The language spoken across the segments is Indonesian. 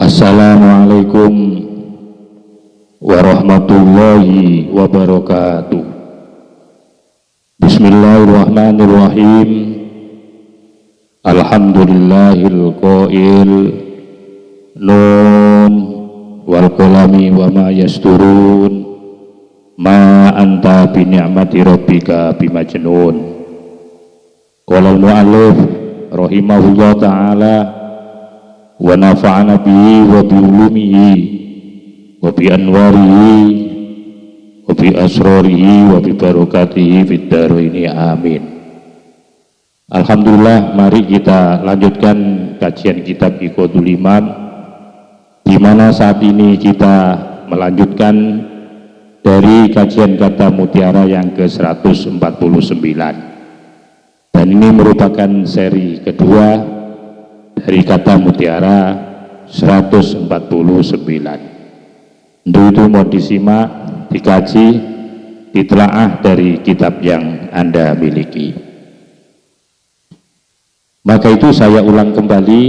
Assalamualaikum warahmatullahi wabarakatuh. Bismillahirrahmanirrahim. Alhamdulillahil qail nun wal qalami wa ma yasturun ma anta bi ni'mati rabbika bimajnun. Qala al-mu'allif rahimahullah ta'ala wa nafa'ana bihi wa bi ulumihi wa bi anwarihi wa bi asrarihi wa bi barakatihi fid dharaini amin. Alhamdulillah, mari kita lanjutkan kajian kitab Iqadul Imam, di mana saat ini kita melanjutkan dari kajian kata mutiara yang ke-149, dan ini merupakan seri kedua dari kata mutiara 149. Untuk itu mau disimak, dikaji, ditelaah dari kitab yang Anda miliki. Maka itu saya ulang kembali,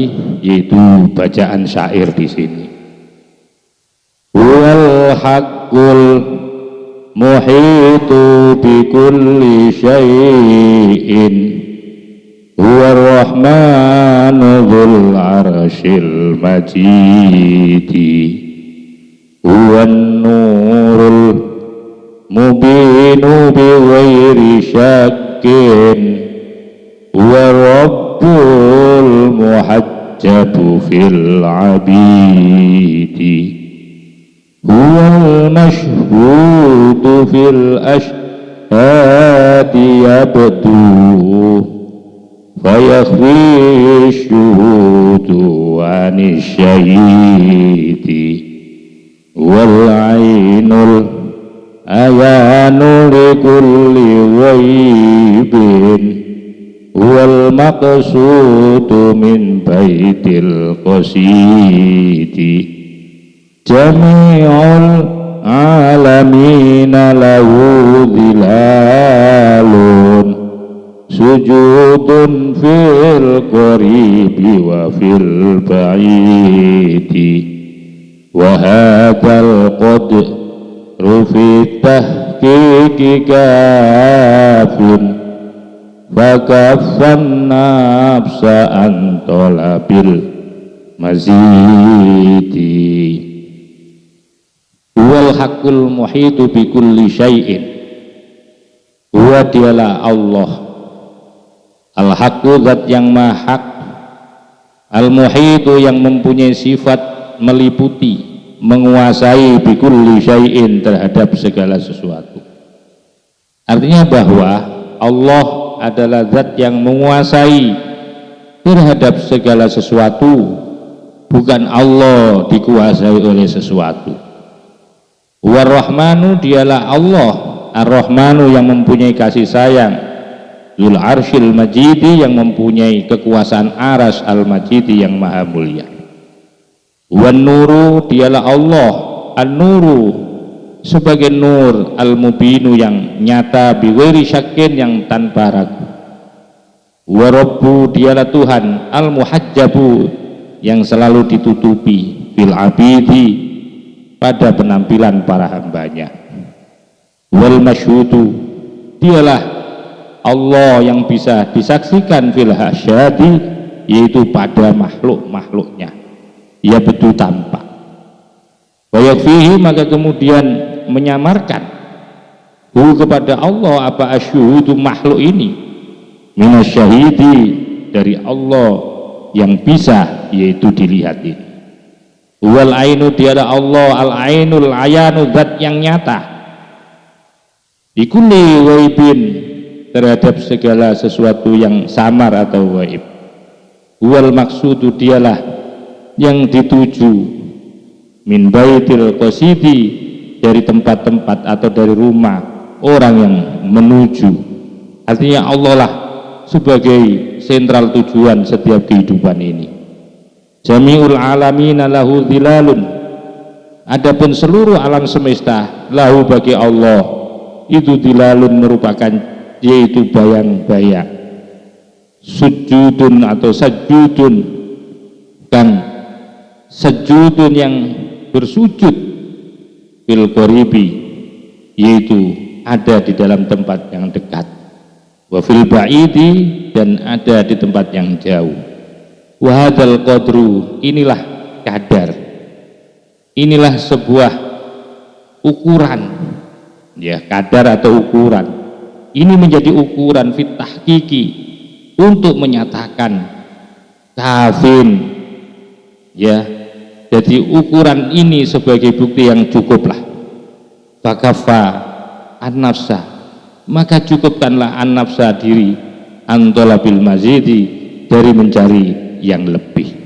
yaitu bacaan syair di sini. Wal haqqul muhitu bi kulli syai'in huwa rahmanu dzul arsyil majidi huwa nurul mubinu bi ghairi syakkin huwa rabbul muhajjabu fil abidi huwa mashhudu fil ashhadi yabdu fayakhfi syuhudu anisyahidi wal ainul ayanu likulli ghaibin wal maqsudu min baitil qasidi jami'ul alamina lahu dhilalun sujudun fil qaribi wa fil ba'idi wa hadzal qadru fi tahqiqi kafin fakaffan nafsa an talabil mazidi wal haqqul muhitu bi kulli syai'in huwa dialah Allah al-haqqu, zat yang maha hak, al-muhitu, yang mempunyai sifat meliputi, menguasai bi kulli syai'in, terhadap segala sesuatu. Artinya bahwa Allah adalah zat yang menguasai terhadap segala sesuatu, bukan Allah dikuasai oleh sesuatu. War-Rahmanu, dialah Allah Ar-Rahmanu, yang mempunyai kasih sayang, Dzul Arsyil Majidi, yang mempunyai kekuasaan aras, Al-Majidi, yang maha mulia. Wan Nuru, dialah Allah An-Nuru, sebagai nur, Al-Mubinu, yang nyata, bi ghairi syakkin, yang tanpa ragu. Wa Rabbu, dialah Tuhan Al-Muhajjabu, yang selalu ditutupi, fil abidi, pada penampilan para hambanya. Wal masyhudu, dialah Allah yang bisa disaksikan fil hasyadi, yaitu pada makhluk-makhluknya, ia betul tampak. Wa yakfihi, maka kemudian menyamarkan kepada Allah apa asyhudu, makhluk ini, minasyahidi, dari Allah yang bisa, yaitu dilihat ini. Wal ainu, dialah Allah al-ainul ayanu, zat yang nyata, bikulli ghaibin, terhadap segala sesuatu yang samar atau gaib. Wal maksudu, dialah yang dituju, min baitil qasidi, dari tempat-tempat atau dari rumah orang yang menuju. Artinya Allah lah sebagai sentral tujuan setiap kehidupan ini. Jami'ul alamina lahu dhilalun, adapun seluruh alam semesta, lahu, bagi Allah, itu dhilalun, merupakan, yaitu bayang-bayang, sujudun atau sajudun, kang sujudun yang bersujud fil qaribi, yaitu ada di dalam tempat yang dekat, wa fil ba'idi, dan ada di tempat yang jauh. Wa hadzal qadru, inilah kadar, inilah sebuah ukuran, ya, kadar atau ukuran. Ini menjadi ukuran fit tahqiqi, untuk menyatakan kafin, ya. Jadi ukuran ini sebagai bukti yang cukuplah. Fakafa an-nafsa, maka cukupkanlah an-nafsa diri, antolabil mazidi, dari mencari yang lebih.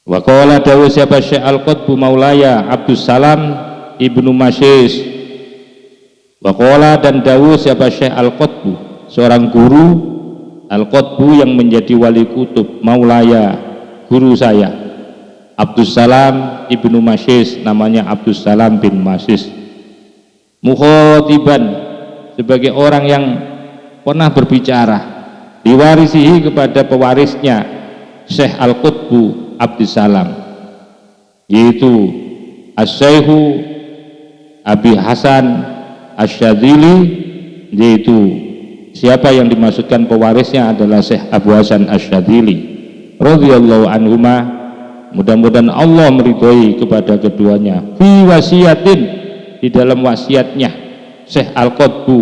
Wa qala dawu siapa Syekh Al-Qutbu Maulaya Abdus Salam Ibnu Masyis. Wa qala, dan dawu siapa Syekh Al-Qutbu, seorang guru Al-Qutbu yang menjadi wali kutub, Maulaya, guru saya Abdus Salam Ibnu Masyis, namanya Abdus Salam bin Masyis, mukhotiban, sebagai orang yang pernah berbicara, diwarisihi, kepada pewarisnya Syekh Al-Qutbu Abdus Salam, yaitu As-Syaihu Abi Hasan Asy-Syadzili, yaitu siapa yang dimaksudkan pewarisnya adalah Syekh Abu Hasan Asy-Syadzili radhiyallahu anhuma, mudah-mudahan Allah meridhoi kepada keduanya, fi wasiatin, di dalam wasiatnya Syekh Al-Qutbu,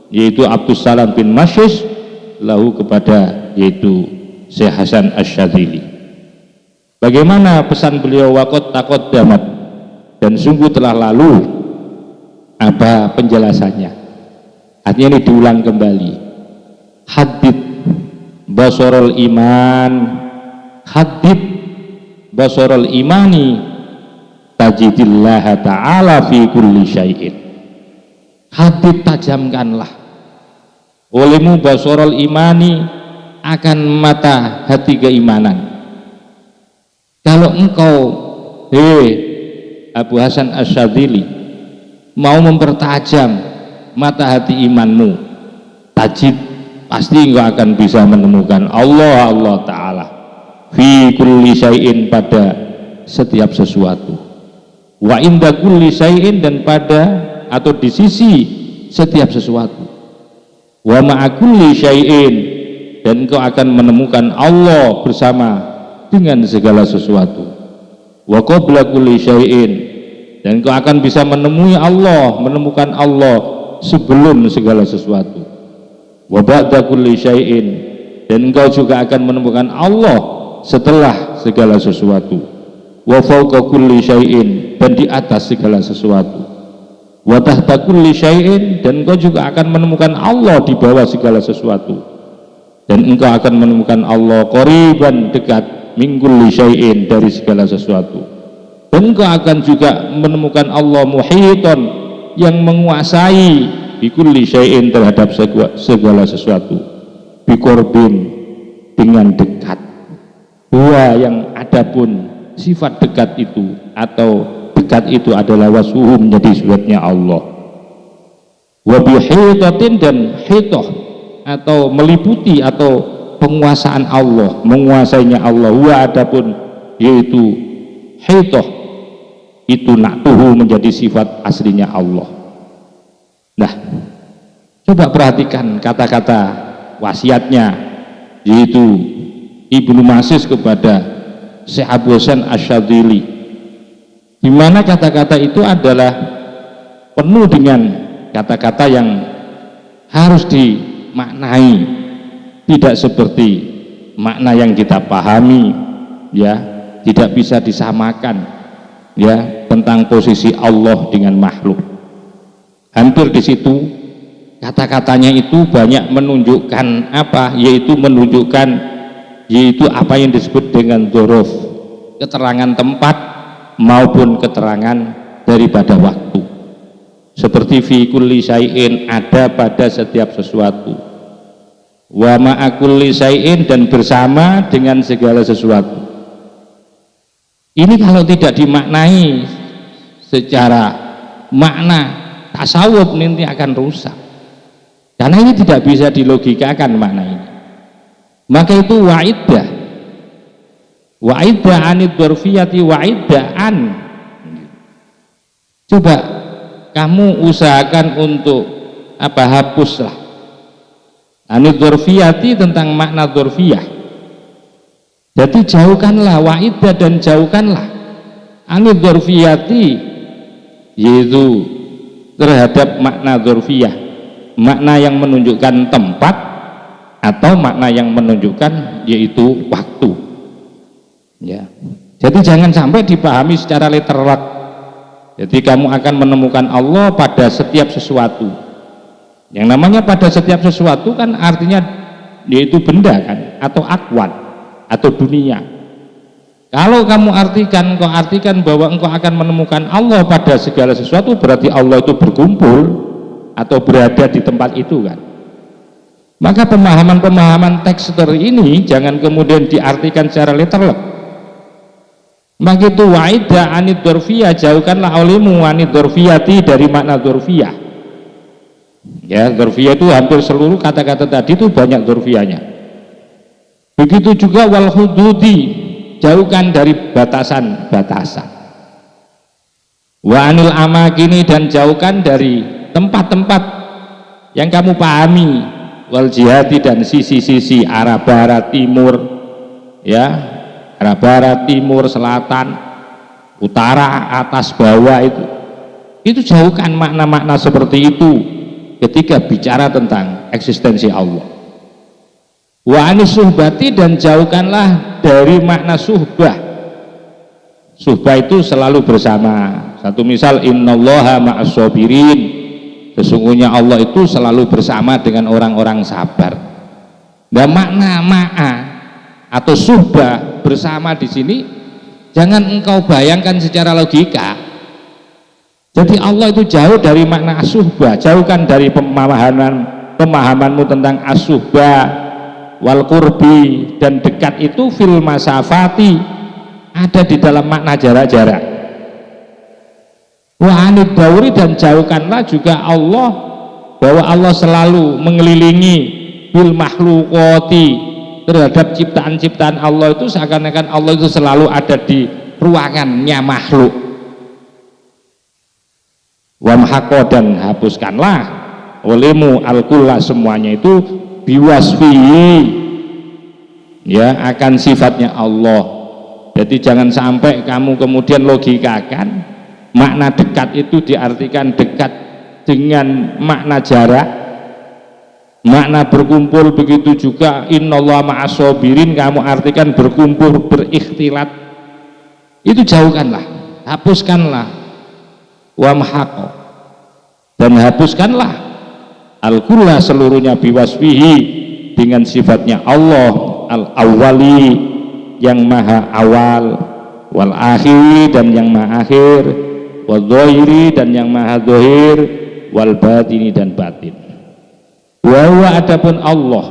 yaitu Abdus Salam bin Masyis, lahu, kepada yaitu Syekh Hasan Asy-Syadzili. Bagaimana pesan beliau? Waqat taqaddamat, dan sungguh telah lalu. Apa penjelasannya? Artinya ini diulang kembali. Hadid basarul iman, hadid basarul imani, tajidillaha ta'ala fi kulli syai'in. Hadid, tajamkanlah olehmu basarul imani, akan mata hati keimanan. Kalau engkau, Abu Hasan Asy-Syadzili, mau mempertajam mata hati imanmu, tajid, pasti engkau akan bisa menemukan Allah Ta'ala fi kulli syai'in, pada setiap sesuatu, wa inda kulli syai'in, dan pada atau di sisi setiap sesuatu, wa ma'a kulli syai'in, dan engkau akan menemukan Allah bersama dengan segala sesuatu, wa qabla kulli syai'in, dan engkau akan bisa menemui Allah, menemukan Allah sebelum segala sesuatu, wa ba'da kulli syai'in, dan engkau juga akan menemukan Allah setelah segala sesuatu, wa fawqa kulli syai'in, dan di atas segala sesuatu, wa tahta kulli syai'in, dan engkau juga akan menemukan Allah di bawah segala sesuatu, dan engkau akan menemukan Allah qariban, dekat, min kulli syai'in, dari segala sesuatu, dan engkau akan juga menemukan Allah muhiton, yang menguasai, bi kulli syai'in, terhadap segala sesuatu, bi qurbin, dengan dekat. Huwa, yang adapun sifat dekat itu atau dekat itu adalah wasuhu, menjadi sifatnya Allah. Wa bi hitatin, dan hitoh atau meliputi atau penguasaan Allah, menguasainya Allah. Wa adapun, yaitu hitoh itu naktuhu, menjadi sifat aslinya Allah. Nah, coba perhatikan kata-kata wasiatnya, yaitu Ibnu Masyis kepada Syekh Abu Hasan Asy-Syadzili, di mana kata-kata itu adalah penuh dengan kata-kata yang harus dimaknai, tidak seperti makna yang kita pahami, ya, tidak bisa disamakan, ya, tentang posisi Allah dengan makhluk. Hampir di situ kata-katanya itu banyak menunjukkan apa, yaitu apa yang disebut dengan dzaraf, keterangan tempat maupun keterangan daripada waktu, seperti fi kulli syai'in, ada pada setiap sesuatu, wa ma'a kulli syai'in, dan bersama dengan segala sesuatu. Ini kalau tidak dimaknai secara makna tasawuf, nanti akan rusak, karena ini tidak bisa dilogikakan makna ini. Maka itu wa idda anid dzarfiyati wa iddaan. Coba kamu usahakan untuk hapuslah anid dzarfiyati, tentang makna dzarfiyah. Jadi jauhkanlah wa idda, dan jauhkanlah anid dzarfiyati, yaitu terhadap makna dzarfiyah, makna yang menunjukkan tempat atau makna yang menunjukkan yaitu waktu, ya. Jadi jangan sampai dipahami secara literal. Jadi kamu akan menemukan Allah pada setiap sesuatu. Yang namanya pada setiap sesuatu kan artinya yaitu benda kan, atau akwan, atau dunia. Kalau kamu artikan bahwa engkau akan menemukan Allah pada segala sesuatu, berarti Allah itu berkumpul atau berada di tempat itu kan. Maka pemahaman-pemahaman tekster ini jangan kemudian diartikan secara literal. Maka itu wa'idha anid dzarfiyah, jauhkanlah olehmu anid dzarfiyati, dari makna dzarfiyah. Ya, dzarfiyah itu hampir seluruh kata-kata tadi itu banyak dzarfiyahnya. Begitu juga wal hududi, jauhkan dari batasan-batasan. Wa anil amakini, dan jauhkan dari tempat-tempat yang kamu pahami, wal jihati, dan sisi-sisi arah barat timur, ya, arah barat timur selatan utara atas bawah, itu jauhkan makna-makna seperti itu ketika bicara tentang eksistensi Allah. Wa anis suhbati, dan jauhkanlah dari makna suhbah. Suhbah itu selalu bersama. Satu misal, innallaha ma'as sabirin, sesungguhnya Allah itu selalu bersama dengan orang-orang sabar. Dan makna ma'a atau suhbah bersama di sini jangan engkau bayangkan secara logika. Jadi Allah itu jauh dari makna as-suhbah, jauhkan dari pemahamanmu tentang as-suhbah wal qurbi, dan dekat itu fil masafati, ada di dalam makna jarak-jarak. Wa anid dauri, dan jauhkanlah juga Allah, bahwa Allah selalu mengelilingi bil makhluqati, terhadap ciptaan-ciptaan Allah itu seakan-akan Allah itu selalu ada di ruangannya makhluk. Wamhaqo, dan hapuskanlah olehmu al-kulla, semuanya itu biwasfihi, ya, akan sifatnya Allah. Jadi jangan sampai kamu kemudian logikakan makna dekat itu diartikan dekat dengan makna jarak, makna berkumpul. Begitu juga innallaha ma'as sabirin, kamu artikan berkumpul, berikhtilat. Itu jauhkanlah, hapuskanlah. Wamhaqo, dan hapuskanlah al-kulla, seluruhnya biwasfihi, dengan sifatnya Allah al-awwali, yang maha awal, wal akhiri, dan yang maha akhir, wal dhahiri, dan yang maha dhahir, wal batini, dan batin. Wa huwa, adapun Allah,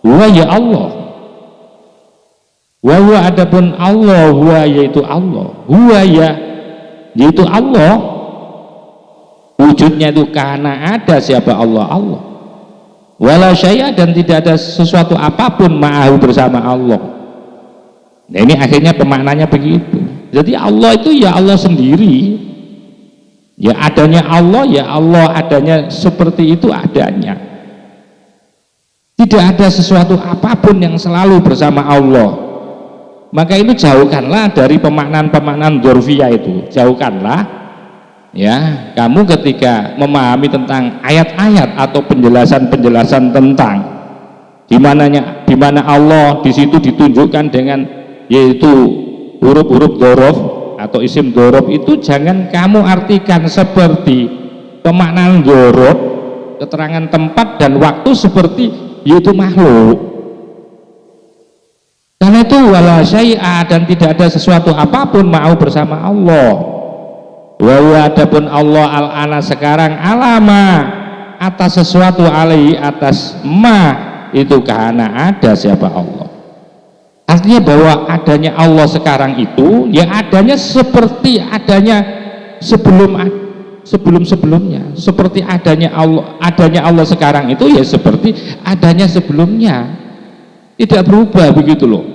huwa ya Allah, wa huwa, adapun Allah, huwa yaitu Allah, huwa ya yaitu Allah, wujudnya itu karena ada siapa Allah, Allah. Wala syai'a, dan tidak ada sesuatu apapun ma'ahu, bersama Allah. Nah ini akhirnya pemaknanya begitu. Jadi Allah itu ya Allah sendiri, ya adanya Allah, ya Allah adanya seperti itu adanya. Tidak ada sesuatu apapun yang selalu bersama Allah. Maka itu jauhkanlah dari pemaknaan-pemaknaan dzarfiyah itu, jauhkanlah, ya. Kamu ketika memahami tentang ayat-ayat atau penjelasan-penjelasan tentang di mana Allah di situ ditunjukkan dengan yaitu huruf-huruf dzaraf atau isim dzaraf, itu jangan kamu artikan seperti pemaknaan dzaraf, keterangan tempat dan waktu seperti yaitu makhluk. Karena itu wala syai'a, dan tidak ada sesuatu apapun mau bersama Allah. Wa adapun Allah al-ana, sekarang, alama, atas sesuatu, alaihi, atas ma, itu karena ada siapa Allah. Artinya bahwa adanya Allah sekarang itu ya adanya seperti adanya sebelum-sebelumnya, seperti adanya Allah sekarang itu ya seperti adanya sebelumnya, tidak berubah, begitu loh.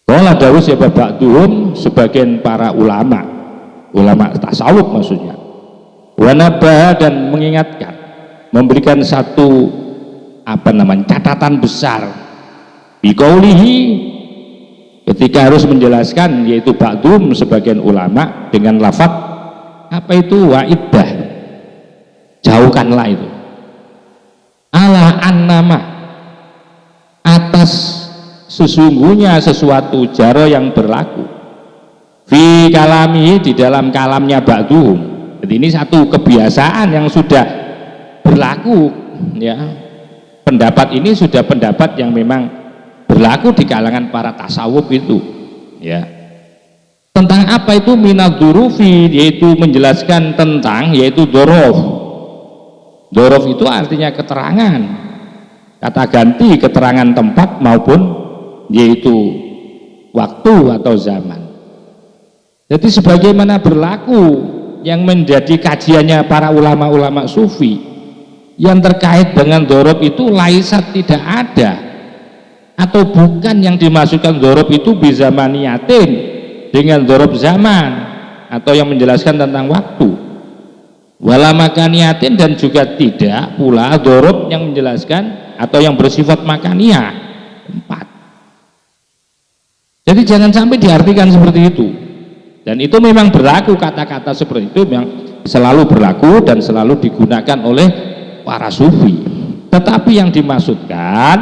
Qala dawuh ya ba'duhum, sebagian para ulama tasawuf maksudnya, wa nabah, dan mengingatkan, memberikan satu catatan besar biqaulihi, ketika harus menjelaskan, yaitu ba'dhum sebagian ulama, dengan lafaz apa itu wa'iddah, jauhkanlah itu, ala annama, atas sesungguhnya sesuatu jaro yang berlaku, fi kalamihi, di dalam kalamnya ba'dhum. Jadi ini satu kebiasaan yang sudah berlaku, ya, pendapat ini sudah pendapat yang memang berlaku di kalangan para tasawuf itu, ya. Tentang apa itu minadzurufi, yaitu menjelaskan tentang, yaitu dzorof. Dzorof itu artinya keterangan, kata ganti keterangan tempat maupun yaitu waktu atau zaman. Jadi sebagaimana berlaku yang menjadi kajiannya para ulama-ulama sufi yang terkait dengan dzorof itu, laisat, tidak ada atau bukan yang dimasukkan dzorof itu bizamaniyatin, dengan dzorof zaman, atau yang menjelaskan tentang waktu, wala makaniyatin, dan juga tidak pula dzorof yang menjelaskan atau yang bersifat makaniyah, tempat. Jadi jangan sampai diartikan seperti itu, dan itu memang berlaku, kata-kata seperti itu memang selalu berlaku dan selalu digunakan oleh para sufi. Tetapi yang dimaksudkan,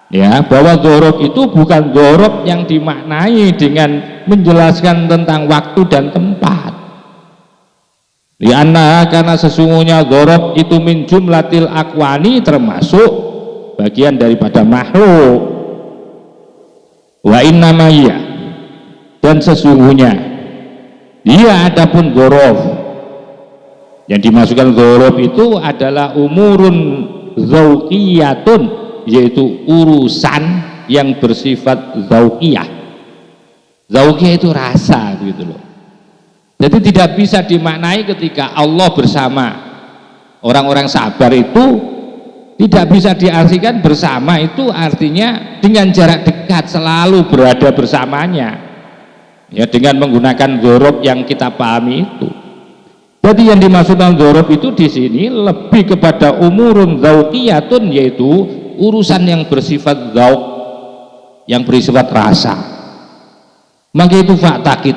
ya, bahwa dzorof itu bukan dzorof yang dimaknai dengan menjelaskan tentang waktu dan tempat. Karena sesungguhnya dzorof itu min jumlatil akwani, termasuk bagian daripada makhluk. Wa innamaya, dan sesungguhnya dia adapun dzorof yang dimasukkan dzorof itu adalah umurun zauqiyatun, yaitu urusan yang bersifat zauqiyah. Zauqiyah itu rasa, gitu loh. Jadi tidak bisa dimaknai ketika Allah bersama orang-orang sabar itu, tidak bisa diartikan bersama itu artinya dengan jarak dekat, selalu berada bersamanya, ya, dengan menggunakan dzorof yang kita pahami itu. Jadi yang dimaksudkan dzorof itu di sini lebih kepada umurun zauqiyatun, yaitu urusan yang bersifat zauq, yang bersifat rasa. Maka itu fa'taqid,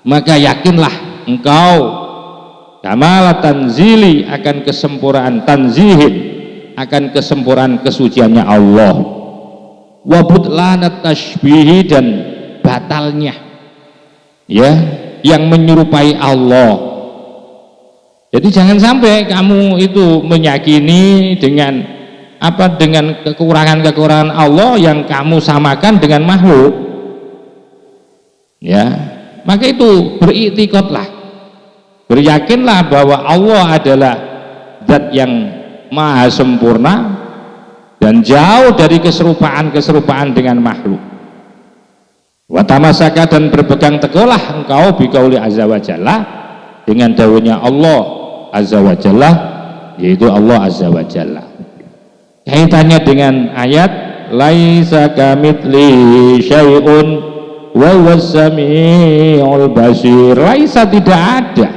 maka yakinlah engkau kamalat tanzili, akan kesempurnaan tanzihin, akan kesempurnaan kesuciannya Allah, wa butlanat tashbihi, dan batalnya, ya, yang menyerupai Allah. Jadi jangan sampai kamu itu meyakini dengan dengan kekurangan-kekurangan Allah yang kamu samakan dengan makhluk, ya. Maka itu beriktikadlah, beryakinlah bahwa Allah adalah zat yang maha sempurna dan jauh dari keserupaan dengan makhluk. Wa tamasaka, dan berpegang teguhlah engkau biqauli azza wa jalla, dengan dawuhnya Allah azza wa jalla, yaitu Allah azza wa jalla. Kaitannya dengan ayat laisa kamitslihi syai'un wa huwas samiul basir. Laisa, tidak ada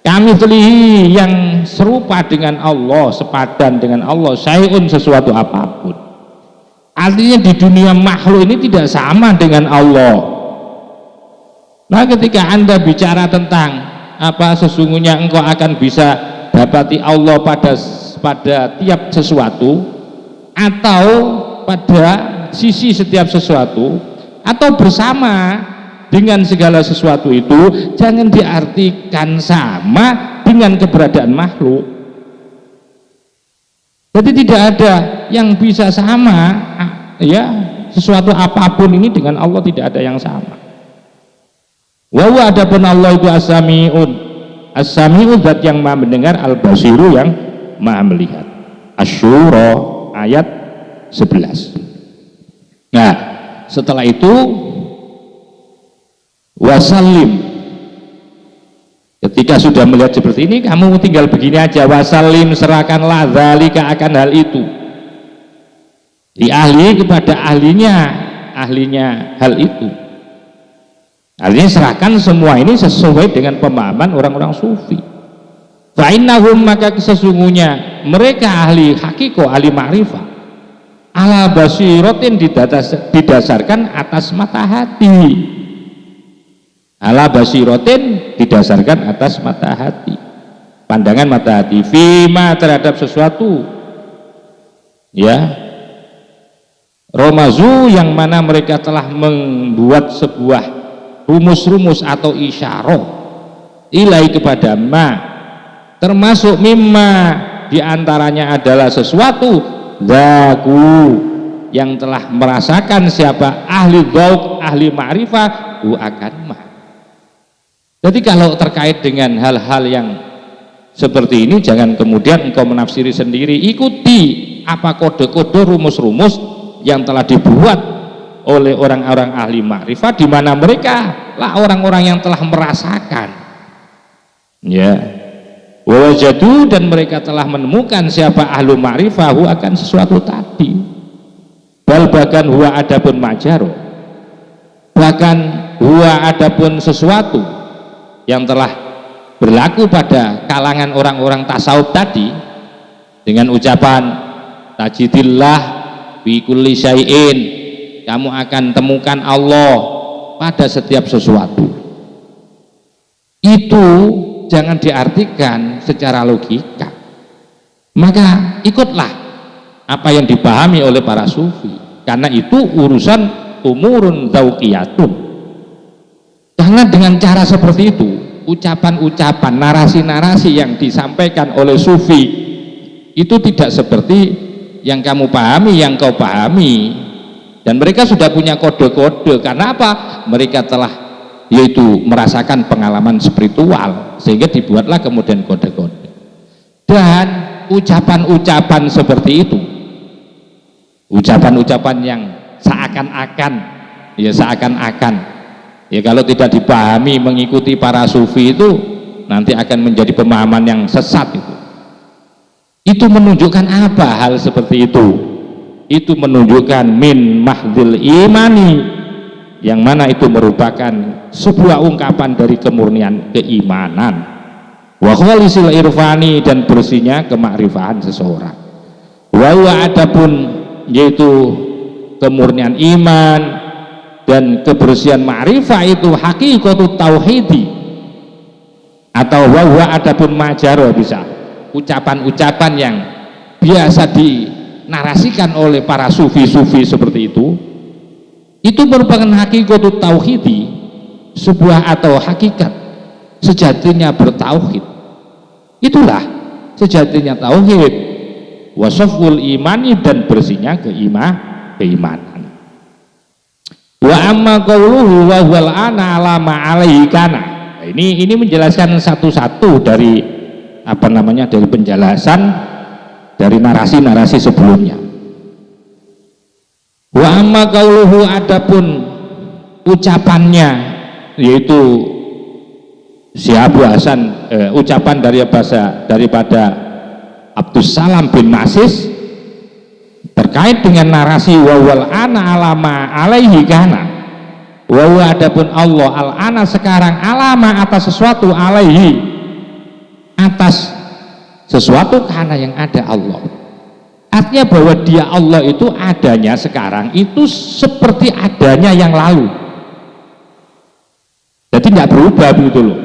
kamitslihi, yang serupa dengan Allah, sepadan dengan Allah, syai'un, sesuatu apapun. Artinya di dunia makhluk ini tidak sama dengan Allah. Nah, ketika Anda bicara tentang sesungguhnya engkau akan bisa dapati Allah pada tiap sesuatu, atau pada sisi setiap sesuatu, atau bersama dengan segala sesuatu itu, jangan diartikan sama dengan keberadaan makhluk. Jadi tidak ada yang bisa sama, ya, sesuatu apapun ini dengan Allah tidak ada yang sama. Wa huwa, adapun Allah itu as-sami'un, as-sami'u, zat yang maha mendengar, al-basiru, yang maha melihat. Asy-Syura ayat 11. Nah, setelah itu wasallim, ketika sudah melihat seperti ini, kamu tinggal begini aja, wasallim, serahkanlah dzalika, akan hal itu, di ahli kepada ahlinya, ahlinya hal itu. Artinya serahkan semua ini sesuai dengan pemahaman orang-orang sufi. Fa'innahum, maka sesungguhnya mereka ahli hakiko, ahli ma'rifah, ala basiratin didasarkan atas mata hati. Ala basiratin didasarkan atas mata hati, pandangan mata hati, fima terhadap sesuatu, ya, romazu yang mana mereka telah membuat sebuah rumus-rumus atau isyarah ilai kepada ma, termasuk mimma diantaranya adalah sesuatu zaku yang telah merasakan siapa ahli dzauq, ahli ma'rifah, hu akan ma. Jadi kalau terkait dengan hal-hal yang seperti ini, jangan kemudian engkau menafsiri sendiri, ikuti apa kode-kode rumus-rumus yang telah dibuat oleh orang-orang ahli ma'rifat, di mana mereka lah orang-orang yang telah merasakan, ya, wajadu, dan mereka telah menemukan siapa ahlu ma'rifahu akan sesuatu tadi. Bal bahkan huwa adapun majaro, bahkan huwa adapun sesuatu yang telah berlaku pada kalangan orang-orang tasawuf tadi, dengan ucapan tajidillah bi kulli syai'in, kamu akan temukan Allah pada setiap sesuatu. Itu jangan diartikan secara logika, maka ikutlah apa yang dipahami oleh para sufi, karena itu urusan umurun dzauqiyatun. Karena dengan cara seperti itu, ucapan-ucapan, narasi-narasi yang disampaikan oleh sufi itu tidak seperti yang kamu pahami, yang kau pahami. Dan mereka sudah punya kode-kode. Karena apa? Mereka telah yaitu merasakan pengalaman spiritual, sehingga dibuatlah kemudian kode-kode. Dan ucapan-ucapan seperti itu, ucapan-ucapan yang seakan-akan, ya seakan-akan, ya kalau tidak dipahami mengikuti para sufi itu nanti akan menjadi pemahaman yang sesat. Itu menunjukkan apa hal seperti itu? Itu menunjukkan min mahdil imani, yang mana itu merupakan sebuah ungkapan dari kemurnian keimanan, wa khalisil irfani, dan bersihnya kemakrifahan seseorang. Wa huwa adapun, yaitu kemurnian iman dan kebersihan ma'rifah itu hakikatut tauhidi, atau wa huwa adapun majaro, bisa ucapan-ucapan yang biasa dinarasikan oleh para sufi-sufi seperti itu merupakan hakikatut tauhidi, sebuah atau hakikat sejatinya bertauhid. Itulah sejatinya tauhid, wasaful imani, dan bersihnya keimanan. Wa amma qauluhu wa huwal ana ala ma alaihi kana. Ini menjelaskan satu-satu dari dari penjelasan dari narasi-narasi sebelumnya. Wa amma qauluhu, adapun ucapannya, yaitu si Abu Hasan, ucapan daripada Abdus Salam bin Masis terkait dengan narasi wawal ana alama alaihi kana, wawa adapun Allah al ana sekarang alama atas sesuatu, alaihi atas sesuatu, karena yang ada Allah. Artinya bahwa dia Allah itu adanya sekarang itu seperti adanya yang lalu, jadi tidak berubah begitu loh.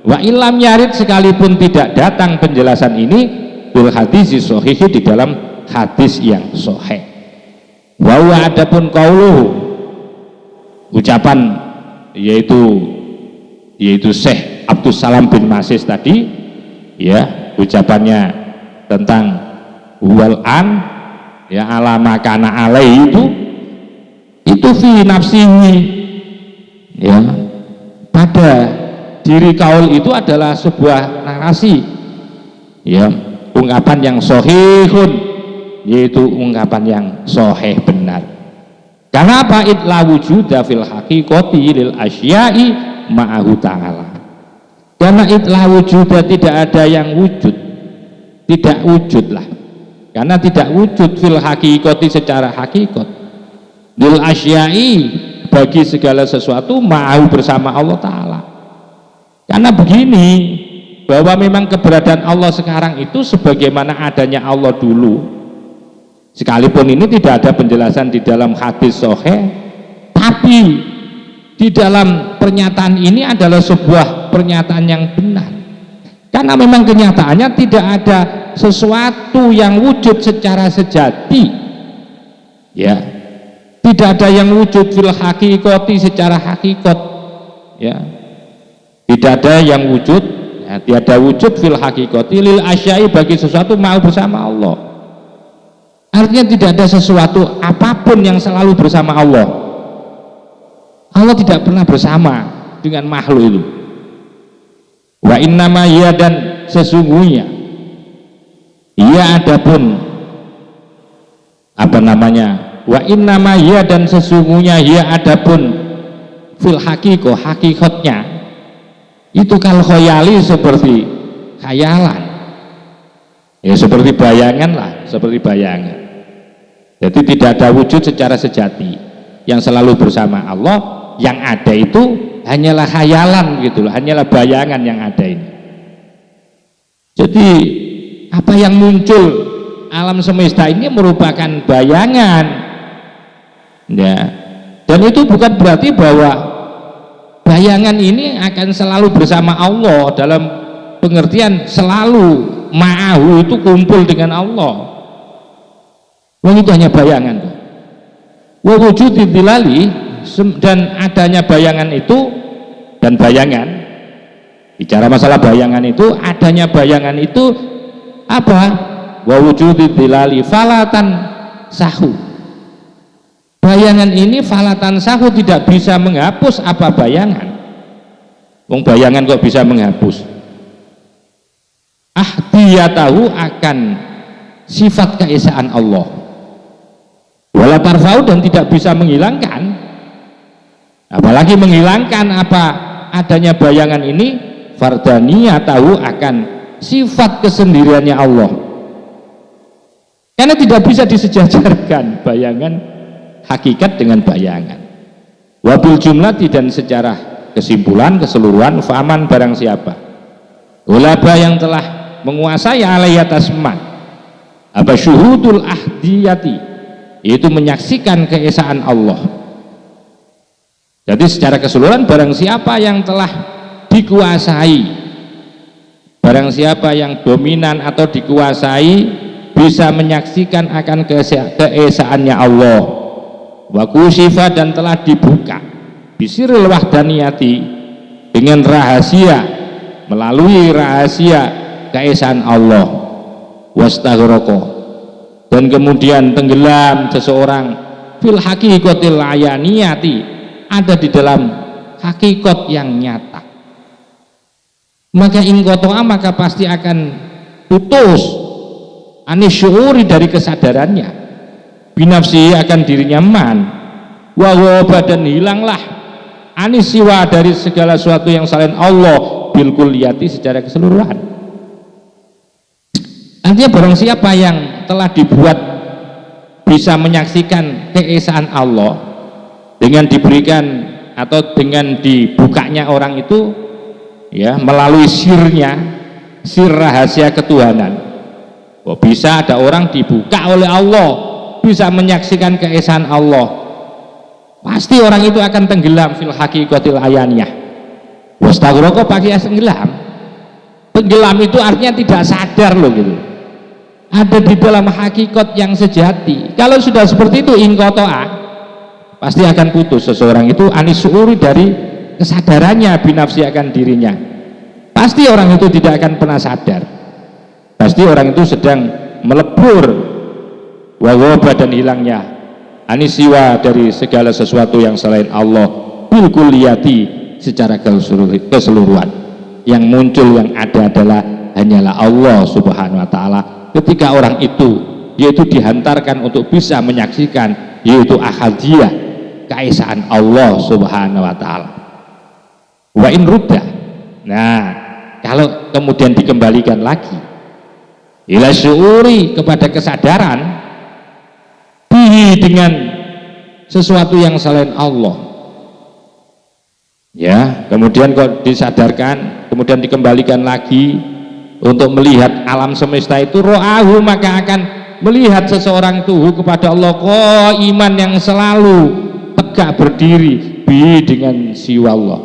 Wa ilam yarid, sekalipun tidak datang penjelasan ini bil hadis sahih, di dalam hadis yang sahih. Wa huwa adapun qauluhu, ucapan yaitu Syekh Abdus Salam bin Masis tadi, ya, ucapannya tentang wal an, ya, alama kana alai, itu fi nafsihi, ya, pada diri kaul itu adalah sebuah narasi, ya, ungkapan yang sahihun, yaitu ungkapan yang sahih, benar. Karena apa? Itla wujuda fil haqiqati lil asya'i ma'ahu ta'ala. Karena itla wujuda, tidak ada yang wujud, tidak wujudlah, karena tidak wujud fil haqiqati secara hakikat, lil asyai, bagi segala sesuatu, ma'ahu, bersama Allah Ta'ala. Karena begini, bahwa memang keberadaan Allah sekarang itu sebagaimana adanya Allah dulu, sekalipun ini tidak ada penjelasan di dalam hadis sahih, tapi di dalam pernyataan ini adalah sebuah pernyataan yang benar. Karena memang kenyataannya tidak ada sesuatu yang wujud secara sejati, ya, tidak ada yang wujud fil hakikati, secara hakikat, ya, tidak ada yang wujud, ya, tiada wujud fil hakikati lil asyai, bagi sesuatu mau bersama Allah. Artinya tidak ada sesuatu apapun yang selalu bersama Allah. Allah tidak pernah bersama dengan makhluk itu. Wa innama ya, dan sesungguhnya ia adapun apa namanya, wa innama ya, dan sesungguhnya ia adapun fil hakikoh, hakikatnya itu kal khoyali, seperti khayalan, ya, seperti bayangan lah, seperti bayangan. Jadi tidak ada wujud secara sejati yang selalu bersama Allah. Yang ada itu hanyalah khayalan gitu loh, hanyalah bayangan yang ada ini. Jadi apa yang muncul alam semesta ini merupakan bayangan, ya. Dan itu bukan berarti bahwa bayangan ini akan selalu bersama Allah, dalam pengertian selalu ma'ahu itu kumpul dengan Allah. Itu hanya bayangan. Wa wujudi dilali, dan adanya bayangan itu, dan bayangan, bicara masalah bayangan itu, adanya bayangan itu apa? Wa wujudi dilali falatan sahu, bayangan ini falatan sahu, tidak bisa menghapus apa bayangan. Wong bayangan kok bisa menghapus? Dia tahu akan sifat keesaan Allah, wala tarfau, dan tidak bisa menghilangkan, apalagi menghilangkan apa adanya bayangan ini. Fardania tahu akan sifat kesendiriannya Allah, karena tidak bisa disejajarkan bayangan hakikat dengan bayangan. Wabil jumlati, dan secara kesimpulan, keseluruhan, faman, barang siapa ulaba yang telah menguasai alai atas man apa syuhudul ahdiyati, yaitu menyaksikan keesaan Allah. Jadi secara keseluruhan, barang siapa yang telah dikuasai, barang siapa yang dominan atau dikuasai, bisa menyaksikan akan keesaannya Allah. Wa kusifa, dan telah dibuka bisiril wahdaniyati, dengan rahasia, melalui rahasia keesaan Allah. Wastaghraqo, dan kemudian tenggelam seseorang fil hakikatil ayaniyati, ada di dalam hakikat yang nyata. Maka ingkotoa, maka pasti akan putus anisyuri, dari kesadarannya, binafsi, akan dirinya man, wawoba, dan hilanglah anisiwa, dari segala sesuatu yang selain Allah, bil kulliyati, secara keseluruhan. Artinya barang siapa yang telah dibuat bisa menyaksikan keesaan Allah dengan diberikan atau dengan dibukanya orang itu, ya, melalui sirnya, sir rahasia ketuhanan. Bisa ada orang dibuka oleh Allah, bisa menyaksikan keesaan Allah, pasti orang itu akan tenggelam fil hakikatil ayaniyah. Wastaghraqo, pakai tenggelam. Tenggelam itu artinya tidak sadar loh, gitu, ada di dalam hakikat yang sejati. Kalau sudah seperti itu, ingkotoa, pasti akan putus seseorang itu anisuri, dari kesadarannya, binafsi, akan dirinya. Pasti orang itu tidak akan pernah sadar, pasti orang itu sedang melebur, wawoba, dan hilangnya anisiwa, dari segala sesuatu yang selain Allah, bil kulliyati, secara keseluruhan. Yang muncul, yang ada adalah hanyalah Allah subhanahu wa ta'ala. Ketika orang itu, yaitu dihantarkan untuk bisa menyaksikan, yaitu ahadiyah, keesaan Allah subhanahu wa ta'ala. Wa in rudda, nah, kalau kemudian dikembalikan lagi ila syuuri, kepada kesadaran, bihi, dengan sesuatu yang selain Allah. Ya, kemudian kok disadarkan, kemudian dikembalikan lagi untuk melihat alam semesta itu, ro'ahu, maka akan melihat seseorang itu kepada Allah iman yang selalu tegak berdiri bi dengan siwa Allah,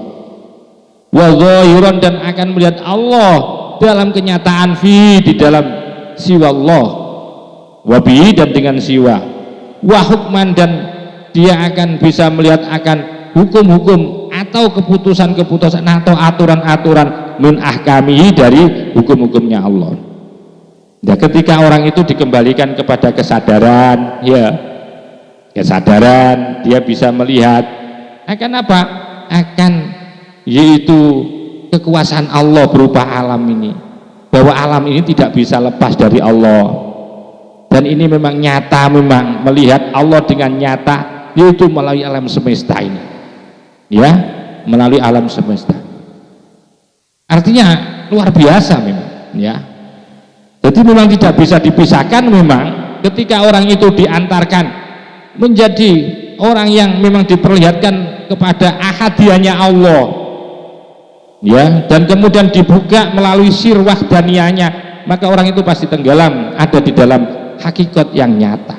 wa zahiran, dan akan melihat Allah dalam kenyataan di dalam siwa Allah, wa bi, dan dengan siwa, wa hukman, dan dia akan bisa melihat akan hukum-hukum atau keputusan-keputusan atau aturan-aturan min ahkamihi, dari hukum-hukumnya Allah. Nah, ketika orang itu dikembalikan kepada kesadaran, ya kesadaran, dia bisa melihat akan apa? Akan yaitu kekuasaan Allah berupa alam ini, bahwa alam ini tidak bisa lepas dari Allah, dan ini memang nyata, memang melihat Allah dengan nyata, yaitu melalui alam semesta ini, ya, melalui alam semesta. Artinya luar biasa memang, ya. Jadi memang tidak bisa dipisahkan memang ketika orang itu diantarkan menjadi orang yang memang diperlihatkan kepada ahadiyahnya Allah, ya, dan kemudian dibuka melalui sir wahdaniyahnya, maka orang itu pasti tenggelam ada di dalam hakikat yang nyata,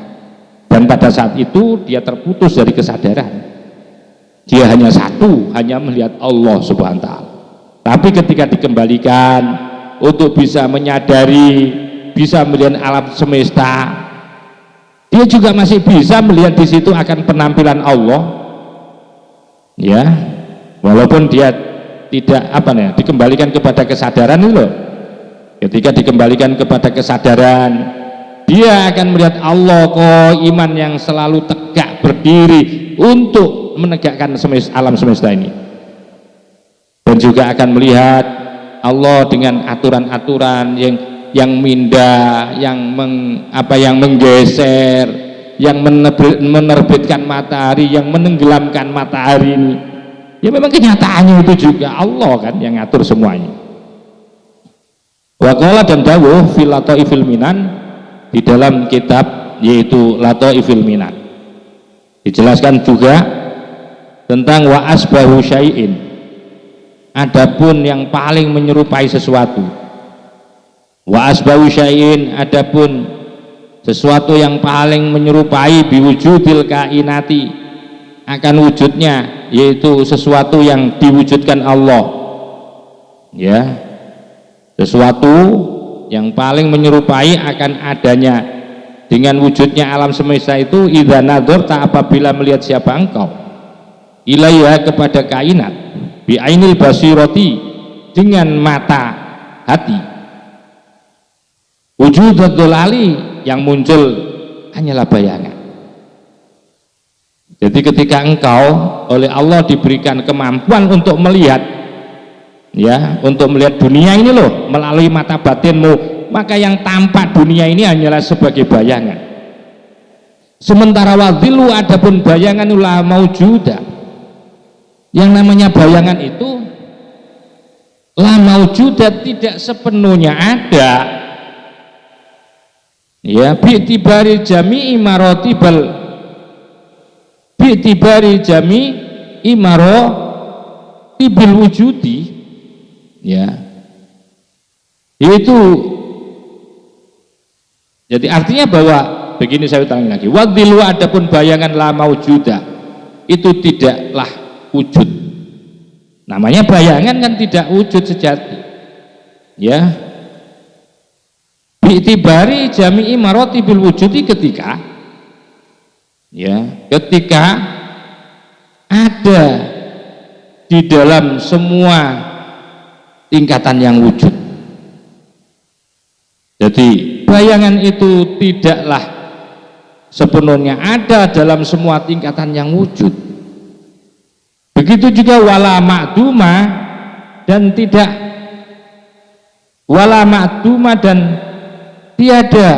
dan pada saat itu dia terputus dari kesadaran, dia hanya satu, hanya melihat Allah subhanahu wa ta'ala. Tapi ketika dikembalikan untuk bisa menyadari, bisa melihat alam semesta, dia juga masih bisa melihat di situ akan penampilan Allah, ya, walaupun dia tidak dikembalikan kepada kesadaran itu loh. Ketika dikembalikan kepada kesadaran, dia akan melihat Allah iman yang selalu tegak berdiri untuk menegakkan alam semesta ini, dan juga akan melihat Allah dengan aturan-aturan yang mindah, yang menggeser, yang menerbitkan matahari, yang menenggelamkan matahari ini. Ya memang kenyataannya itu juga Allah kan yang ngatur semuanya. Waqala, dan dawuh fil lataifil minan, di dalam kitab yaitu Lataifil Minan, dijelaskan juga tentang wa asbahu syai'in, adapun yang paling menyerupai sesuatu. Wa asbahu syai'in, adapun sesuatu yang paling menyerupai biwujudil kainati, akan wujudnya, yaitu sesuatu yang diwujudkan Allah, ya, sesuatu yang paling menyerupai akan adanya dengan wujudnya alam semesta itu, idza nadzarta, apabila melihat siapa engkau, ilaiha, kepada kainat, bi ainil basirati, dengan mata hati, wujudul dolali, yang muncul hanyalah bayangan. Jadi ketika engkau oleh Allah diberikan kemampuan untuk melihat, ya, untuk melihat dunia ini loh melalui mata batinmu, maka yang tampak dunia ini hanyalah sebagai bayangan. Sementara wadhilu, adapun bayangan la maujuda, yang namanya bayangan itu la maujuda, tidak sepenuhnya ada, ya, bi'tibari jami'i marotibal, bi'tibari jami'i marotibil wujudi, ya, itu jadi artinya bahwa begini, saya ulangi lagi, wadhilu, adapun bayangan la maujuda, itu tidaklah wujud. Namanya bayangan kan tidak wujud sejati, ya, bi'tibari jami'i marotibil wujudi, ketika, ya, ketika ada di dalam semua tingkatan yang wujud. Jadi bayangan itu tidaklah sepenuhnya ada dalam semua tingkatan yang wujud. Begitu juga wala ma'duma, dan tidak wala ma'duma, dan tiada,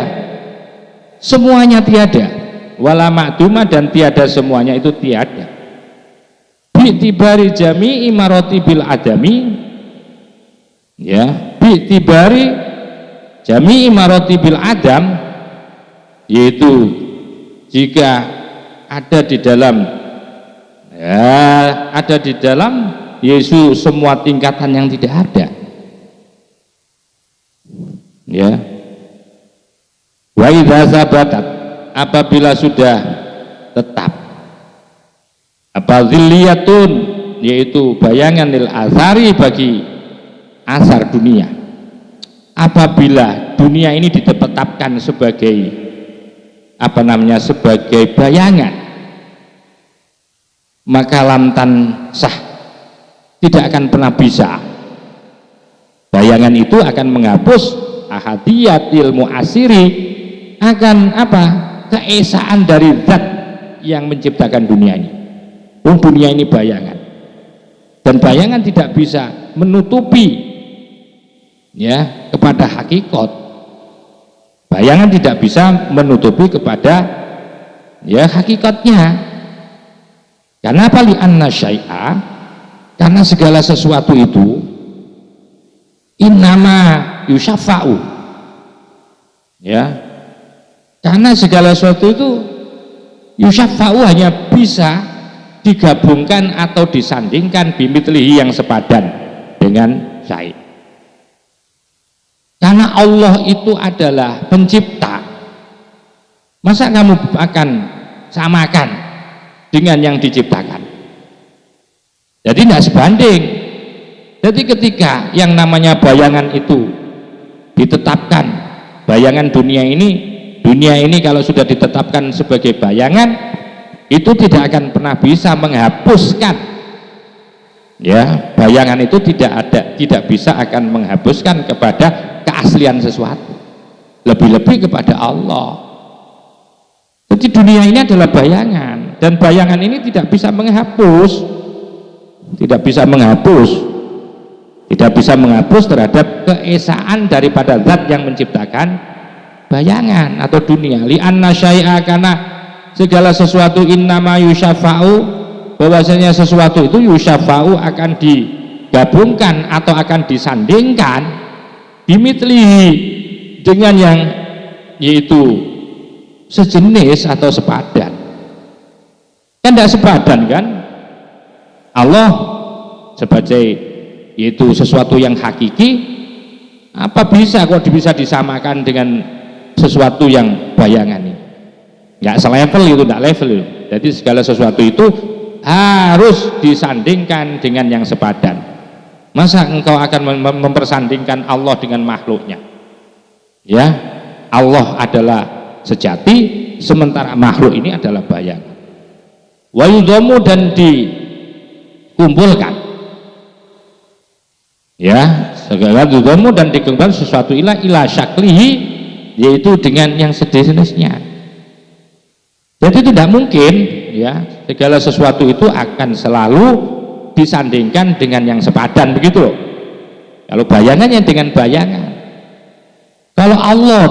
semuanya tiada. Wala ma'duma, dan tiada, semuanya itu tiada. Bi'tibari jami'i marotibil adami, ya, bi'tibari jami'i marotibil adam, yaitu jika ada di dalam, ya, ada di dalam Yesus semua tingkatan yang tidak ada. Ya. Wa idza sabatat, apabila sudah tetap, apa zilliyatun, yaitu bayangan lil asari, bagi asar dunia. Apabila dunia ini ditetapkan sebagai apa namanya, sebagai bayangan, maka lamtan sah, tidak akan pernah bisa. Bayangan itu akan menghapus ahadiyatil mu'asiri, akan apa, keesaan dari zat yang menciptakan dunia ini. Dunia ini bayangan, dan bayangan tidak bisa menutupi, ya, kepada hakikat. Bayangan tidak bisa menutupi kepada, ya, hakikatnya. Karena apa? Li'anna syai'a, karena segala sesuatu itu innama yusyafa'u, ya, karena segala sesuatu itu yusyafa'u hanya bisa digabungkan atau disandingkan bimitlihi, yang sepadan dengan syai'. Karena Allah itu adalah pencipta, masa kamu akan samakan dengan yang diciptakan? Jadi tidak sebanding. Jadi ketika yang namanya bayangan itu ditetapkan, bayangan dunia ini kalau sudah ditetapkan sebagai bayangan, itu tidak akan pernah bisa menghapuskan, ya, bayangan itu tidak bisa akan menghapuskan kepada keaslian sesuatu, lebih-lebih kepada Allah. Jadi dunia ini adalah bayangan, dan bayangan ini tidak bisa menghapus, tidak bisa menghapus terhadap keesaan daripada zat yang menciptakan bayangan atau dunia. Li'anna syai'a, karena segala sesuatu innama yusyafa'u, bahwasanya sesuatu itu yusyafa'u akan digabungkan atau akan disandingkan bimitlihi, dengan yang yaitu sejenis atau sepadan. Kan tidak sepadan kan? Allah sebagai yaitu sesuatu yang hakiki, apa bisa kok bisa disamakan dengan sesuatu yang bayangan ini? Nggak selevel itu, nggak level itu. Jadi segala sesuatu itu harus disandingkan dengan yang sepadan. Masa engkau akan mempersandingkan Allah dengan makhluknya? Ya, Allah adalah sejati, sementara makhluk ini adalah bayangan. Wa yudhamu, dan dikumpulkan, ya, segala yudhamu dan dikumpulkan sesuatu ila syaklihi, yaitu dengan yang sejenisnya. Jadi tidak mungkin, ya, segala sesuatu itu akan selalu disandingkan dengan yang sepadan, begitu loh. Kalau bayangannya dengan bayangan, kalau Allah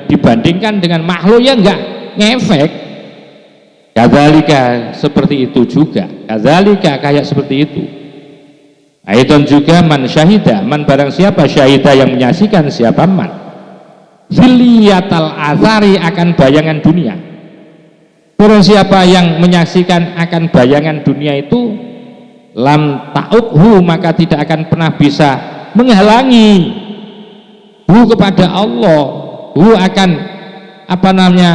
dibandingkan dengan makhluk, ya enggak ngefek. Kadzalika, seperti itu juga. Kadzalika, kayak seperti itu. Aidan juga man syahida, man barang siapa syahida, yang menyaksikan, siapa man zilliyatal azari, akan bayangan dunia. Barang siapa yang menyaksikan akan bayangan dunia itu, lam ta'ukhu, maka tidak akan pernah bisa menghalangi hu kepada Allah, hu akan apa namanya,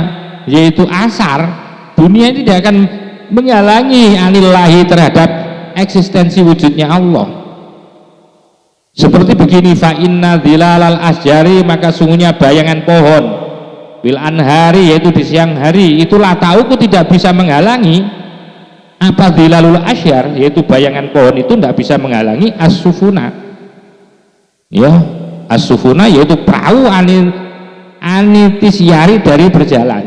yaitu asar dunia ini tidak akan menghalangi anillahi, terhadap eksistensi wujudnya Allah. Seperti begini, fa inna dhilalal asjari, maka sungguhnya bayangan pohon, bil anhari, yaitu di siang hari, itulah tauku tidak bisa menghalangi apa dhilalul asyar, yaitu bayangan pohon itu tidak bisa menghalangi as-sufuna, ya, as-sufuna yaitu perahu anitisyari, dari berjalan.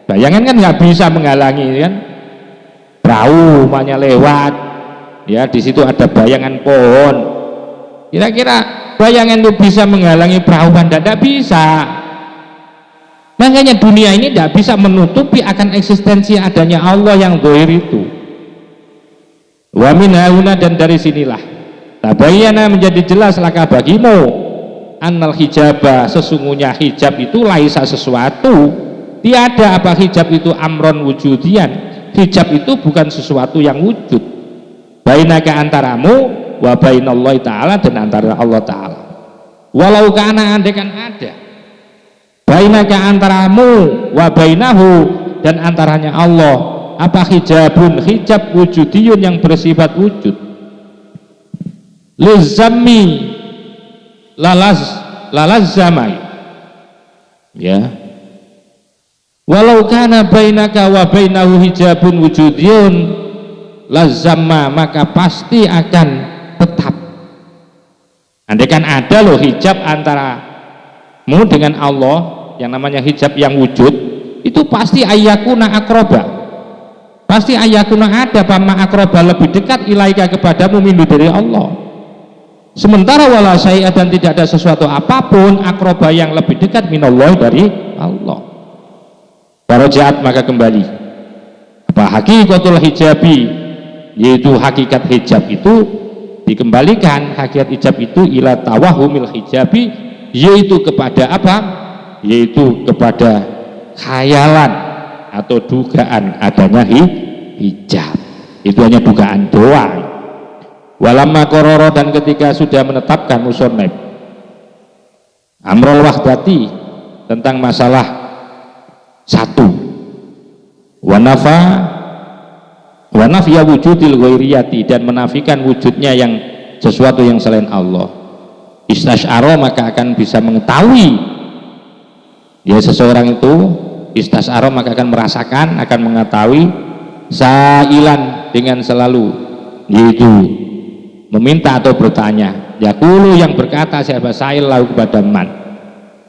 Bayangan kan nggak bisa menghalangi kan, perahu makanya lewat, ya, di situ ada bayangan pohon. Kira-kira bayangan itu bisa menghalangi perahu? Tidak bisa. Makanya dunia ini tidak bisa menutupi akan eksistensi adanya Allah yang zahir itu. Wa min hauna, dan dari sinilah tabayyana, menjadi jelas laka bagimu, annal hijaba, sesungguhnya hijab itu laisa sesuatu, Tiada apa hijab itu amron wujudian. Hijab itu bukan sesuatu yang wujud. Bainaka antaramu wa bainallahi ta'ala, dan antara Allah Ta'ala. Walau kana andekan ada. Bainaka antaramu wa bainahu, dan antaranya Allah, apa hijabun, hijab wujudiyun yang bersifat wujud. Lizammi lalas zamai, ya. Walau kana bainaka wa bainahu hijabun wujudiyun lazamma, maka pasti akan tetap. Andaikan ada loh hijab antaramu dengan Allah, yang namanya hijab yang wujud, itu pasti ayyakuna akroba, pasti ayyakuna ada pama akroba, lebih dekat ilaika kepadamu minhu dari Allah. Sementara wala syai'a, dan tidak ada sesuatu apapun akroba yang lebih dekat minallah, dari Allah. Farajaat, maka kembali apa hakikatul hijabi, yaitu hakikat hijab itu dikembalikan, hakikat hijab itu ila tawahumil hijabi, yaitu kepada apa, yaitu kepada khayalan atau dugaan adanya hijab. Itu hanya dugaan doang. Walamma kororo, dan ketika sudah menetapkan musonib amrul wahdati, tentang masalah satu, wanafya wujudil ghairiyati, dan menafikan wujudnya yang sesuatu yang selain Allah. Istasyara, maka akan bisa mengetahui, ya, seseorang itu istasyara, maka akan merasakan, akan mengetahui, sailan, dengan selalu, yaitu meminta atau bertanya, yaqulu, yang berkata siapa, sa'il lahu, kepada man,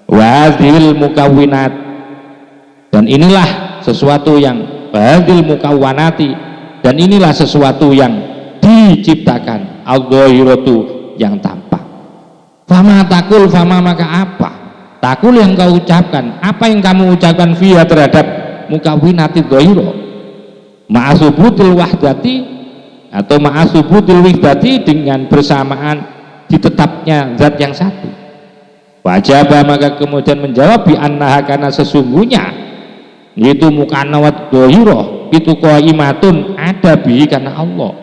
wa hadhil mukawwinat, dan inilah sesuatu yang, hadhil mukawwanati, dan inilah sesuatu yang diciptakan, al-dhahiratu, yang tampak. Fama takul, fama, maka apa takul yang kau ucapkan, apa yang kamu ucapkan via terhadap mukawwinati dhahira, ma'asubutil wahdati, atau ma'asubutil wihdati, dengan bersamaan ditetapnya zat yang satu. Wajaba, maka kemudian menjawab, bi annaha, karena sesungguhnya, yaitu mukanawat dhahirah itu qaimatun, ada bihi, karena Allah.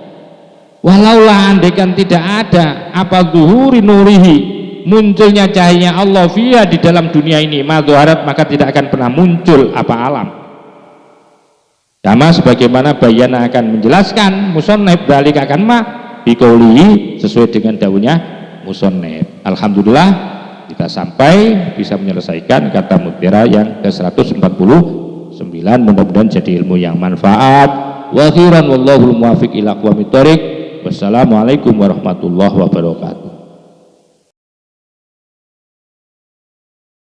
Walaulah, andaikan tidak ada apa zuhuri nurihi, munculnya cahayanya Allah via, di dalam dunia ini, madharat, maka tidak akan pernah muncul apa alam. Sama sebagaimana bayana akan menjelaskan musannif balik akan biqaulihi, sesuai dengan daunnya musannif. Alhamdulillah kita sampai bisa menyelesaikan kata mutiara yang ke-149. Mudah-mudahan jadi ilmu yang manfaat. Wa khairan, wallahul muwaffiq ila aqwamit thoriq. Wassalamualaikum warahmatullahi wabarakatuh.